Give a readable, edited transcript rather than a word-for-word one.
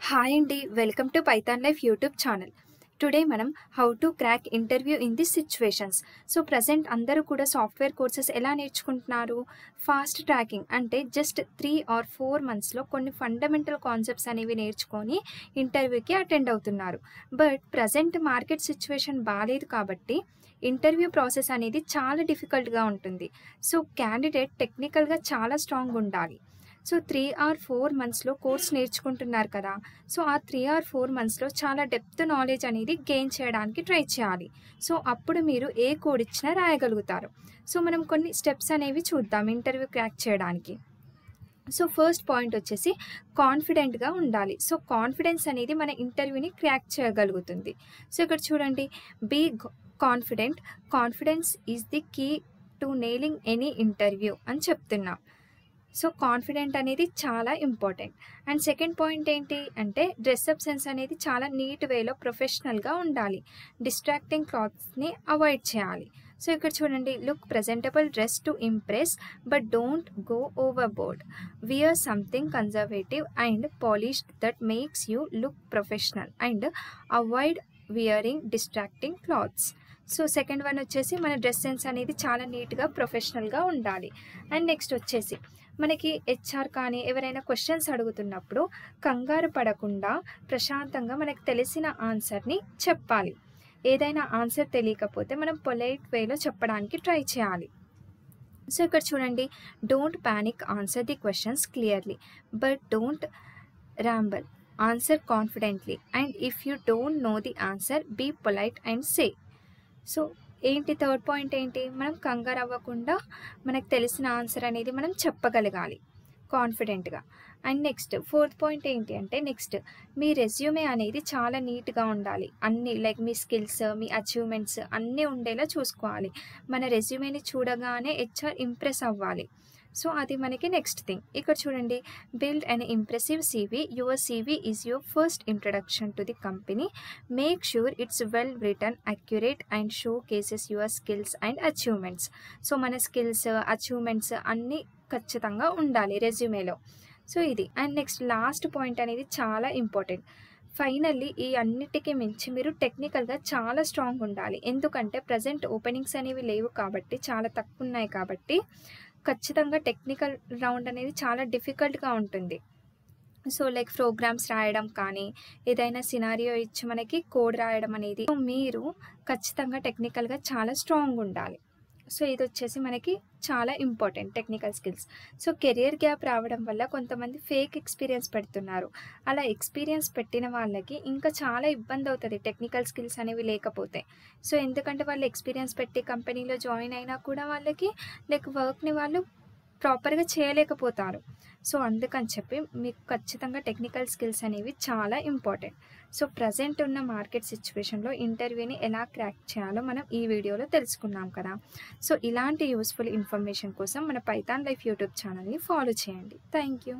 Hi అండి, welcome to Python Life YouTube channel. Today మనం how to crack interview in this situations. So present అందరూ కూడా software courses ఎలా నేర్చుకుంటున్నారు? Fast tracking అంటే జస్ట్ 3 or 4 మంత్స్లో కొన్ని ఫండమెంటల్ కాన్సెప్ట్స్ అనేవి నేర్చుకొని ఇంటర్వ్యూకి అటెండ్ అవుతున్నారు. బట్ ప్రజెంట్ మార్కెట్ సిచ్యువేషన్ బాగాలేదు కాబట్టి ఇంటర్వ్యూ ప్రాసెస్ అనేది చాలా డిఫికల్ట్గా ఉంటుంది. సో క్యాండిడేట్ టెక్నికల్గా చాలా స్ట్రాంగ్ ఉండాలి. సో 3 or 4 మంత్స్లో కోర్స్ నేర్చుకుంటున్నారు కదా. సో ఆ 3 or 4 మంత్స్లో చాలా డెప్త్ నాలెడ్జ్ అనేది గెయిన్ చేయడానికి ట్రై చేయాలి. సో అప్పుడు మీరు ఏ కోడ్ ఇచ్చినా రాయగలుగుతారు. సో మనం కొన్ని స్టెప్స్ అనేవి చూద్దాం ఇంటర్వ్యూ క్రాక్ చేయడానికి. సో ఫస్ట్ పాయింట్ వచ్చేసి కాన్ఫిడెంట్గా ఉండాలి. సో కాన్ఫిడెన్స్ అనేది మన ఇంటర్వ్యూని క్రాక్ చేయగలుగుతుంది. సో ఇక్కడ చూడండి, be confident. Confidence is the key to nailing any interview అని చెప్తున్నాం. సో కాన్ఫిడెంట్ అనేది చాలా ఇంపార్టెంట్. అండ్ సెకండ్ పాయింట్ ఏంటి అంటే డ్రెస్అప్ సెన్స్ అనేది చాలా నీట్ వేలో ప్రొఫెషనల్గా ఉండాలి. డిస్ట్రాక్టింగ్ క్లాత్స్ని అవాయిడ్ చేయాలి. సో ఇక్కడ చూడండి, look presentable dress to impress but don't go overboard. Wear something conservative and polished that makes you look professional and avoid wearing distracting clothes. So second one వచ్చేసి మన dress sense అనేది చాలా నీట్గా ప్రొఫెషనల్గా ఉండాలి. And next వచ్చేసి మనకి HR కానీ ఎవరైనా క్వశ్చన్స్ అడుగుతున్నప్పుడు కంగారు పడకుండా ప్రశాంతంగా మనకు తెలిసిన ఆన్సర్ని చెప్పాలి. ఏదైనా ఆన్సర్ తెలియకపోతే మనం పొలైట్ వేలో చెప్పడానికి ట్రై చేయాలి. సో ఇక్కడ చూడండి, don't panic, answer the questions clearly but don't ramble. Answer confidently and if you don't know the answer be polite and say. So ఏంటి థర్డ్ పాయింట్ ఏంటి, మనం కంగారు అవ్వకుండా మనకు తెలిసిన ఆన్సర్ అనేది మనం చెప్పగలగాలి కాన్ఫిడెంట్గా. అండ్ నెక్స్ట్ ఫోర్త్ పాయింట్ ఏంటి అంటే మీ రెజ్యూమే అనేది చాలా నీట్గా ఉండాలి. అన్నీ లైక్ మీ స్కిల్స్, మీ అచీవ్మెంట్స్ అన్నీ ఉండేలా చూసుకోవాలి. మన రెజ్యూమేని చూడగానే హెచ్ఆర్ ఇంప్రెస్ అవ్వాలి. సో అది మనకి నెక్స్ట్ థింగ్. ఇక్కడ చూడండి, build an impressive CV. Your CV is your first introduction to the company. Make sure it's well written, accurate and showcases your skills and achievements. So మన skills, achievements అన్నీ ఖచ్చితంగా ఉండాలి రెజ్యూమేలో. So ఇది. And next last point అనేది చాలా important. Finally ఈ అన్నిటికీ మించి మీరు టెక్నికల్గా చాలా స్ట్రాంగ్ ఉండాలి. ఎందుకంటే ప్రజెంట్ ఓపెనింగ్స్ అనేవి లేవు కాబట్టి, చాలా తక్కువ ఉన్నాయి కాబట్టి ఖచ్చితంగా టెక్నికల్ రౌండ్ అనేది చాలా డిఫికల్ట్గా ఉంటుంది. సో లైక్ ప్రోగ్రామ్స్ రాయడం కానీ, ఏదైనా సినారియో ఇచ్చి మనకి కోడ్ రాయడం అనేది, మీరు ఖచ్చితంగా టెక్నికల్గా చాలా స్ట్రాంగ్ ఉండాలి. సో ఇది వచ్చేసి మనకి చాలా important technical skills. So career gap రావడం వల్ల కొంతమంది ఫేక్ ఎక్స్పీరియన్స్ పెడుతున్నారు. అలా ఎక్స్పీరియన్స్ పెట్టిన వాళ్ళకి ఇంకా చాలా ఇబ్బంది అవుతుంది టెక్నికల్ స్కిల్స్ అనేవి లేకపోతే. సో ఎందుకంటే వాళ్ళు ఎక్స్పీరియన్స్ పెట్టి కంపెనీలో జాయిన్ అయినా కూడా వాళ్ళకి లైక్ వర్క్ని వాళ్ళు ప్రాపర్గా చేయలేకపోతారు. సో అందుకని చెప్పి మీకు ఖచ్చితంగా టెక్నికల్ స్కిల్స్ అనేవి చాలా ఇంపార్టెంట్. సో ప్రజెంట్ ఉన్న మార్కెట్ సిచ్యువేషన్లో ఇంటర్వ్యూని ఎలా క్రాక్ చేయాలో మనం ఈ వీడియోలో తెలుసుకున్నాం కదా. సో ఇలాంటి యూస్ఫుల్ ఇన్ఫర్మేషన్ కోసం మన పైథాన్ లైఫ్ యూట్యూబ్ ఛానల్ని ఫాలో చేయండి. Thank you.